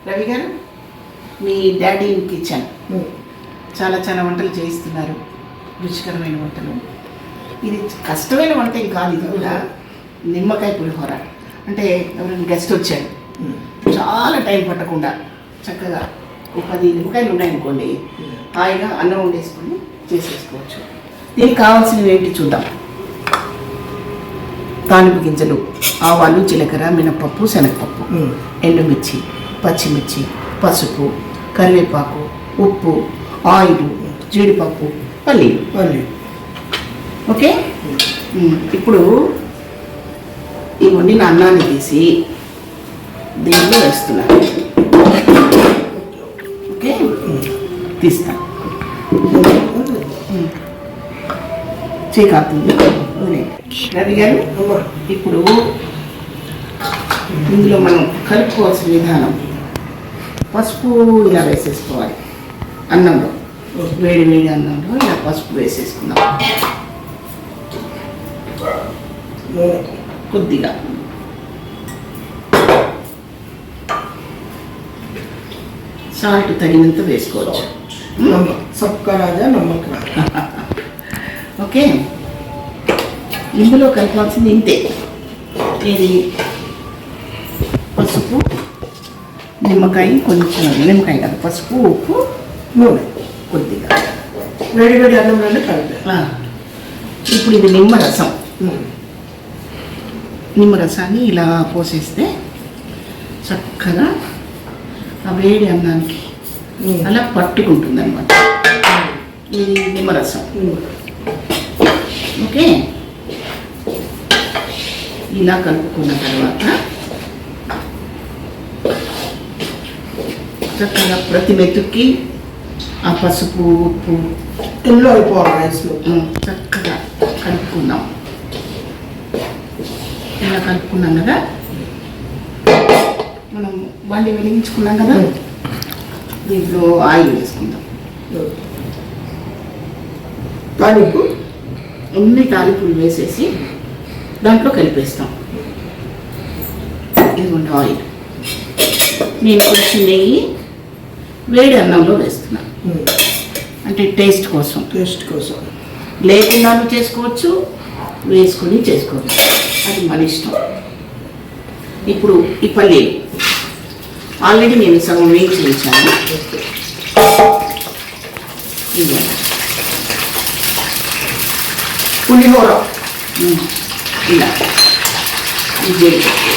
రవి గారు, మీ daddy in kitchen చాలా చాలా వంటలు చేయిస్తున్నారు, రుచికరమైన వంటలు. ఇది కష్టమైన వంట ఏం కాదు, ఇది కూడా నిమ్మకాయ పులిహోర. అంటే ఎవరైనా గెస్ట్ వచ్చాడు, చాలా టైం పట్టకుండా చక్కగా ఒక 10 నిమ్మకాయలు ఉన్నాయనుకోండి, హాయిగా అన్నం వండేసుకొని చేసేసుకోవచ్చు. దీనికి కావాల్సినవి ఏంటి చూద్దాం. తాలింపు గింజలు, ఆవాలు, జీలకర్ర, మినపప్పు, శనగపప్పు, ఎండుమిర్చి, పచ్చిమిర్చి, పసుపు, కరివేపాకు, ఉప్పు, ఆయిల్, జీడిపప్పు, పల్లీలు. ఓకే, ఇప్పుడు ఈ వండిన అన్నాన్ని తీసి దీనిలో వేస్తున్నాను. ఓకే, తీస్తాను. చీకాతుంది రవి గారు. ఇప్పుడు ఇందులో మనం కలుపుకోవాల్సిన విధానం, పసుపు ఇలా వేసేసుకోవాలి అన్నంలో, వేడి వేడి అన్నంలో ఇలా పసుపు వేసేసుకుందాం. కొద్దిగా సాల్ట్ తగినంత వేసుకోవచ్చు. సబ్కా రాజా నమ్మక. ఓకే, ఇందులో కలపాల్సింది ఇంతే. ఇది పసుపు, నిమ్మకాయ, కొంచెం నిమ్మకాయ కాదు, పసుపు, ఉప్పు, నూనె కొద్దిగా, వేడి వేడి అన్నంలోనే కలిపి. ఇప్పుడు ఇది నిమ్మరసం. నిమ్మరసాన్ని ఇలా పోసేస్తే చక్కగా ఆ వేడి అన్నానికి అలా పట్టుకుంటుంది అన్నమాట. ఇది నిమ్మరసం. ఓకే, ఇలా కలుపుకున్న తర్వాత చక్కగా ప్రతి మెతుక్కి ఆ పసుపు, ఉప్పు ఎల్లో అయిపోవాలి రైస్లో. చక్కగా కలుపుకుందాం. ఇలా కలుపుకున్నాం కదా, మనం బండి వెలిగించుకున్నాం కదా, దీంట్లో ఆయిల్ వేసుకుందాం. తాలింపు అన్ని తాలింపులు వేసేసి దాంట్లో కలిపేస్తాం. ఇదిగోండి ఆయిల్. నేను కొంచెం నెయ్యి వేడి అన్నంలో వేస్తున్నా, అంటే టేస్ట్ కోసం. లేకుండాను చేసుకోవచ్చు, వేసుకొని చేసుకోవచ్చు, అది మన ఇష్టం. ఇప్పుడు ఈ పల్లీలు ఆల్రెడీ నేను సగం వేయించి వేసాను. పులిహోర ఇలా జీడిపప్పు,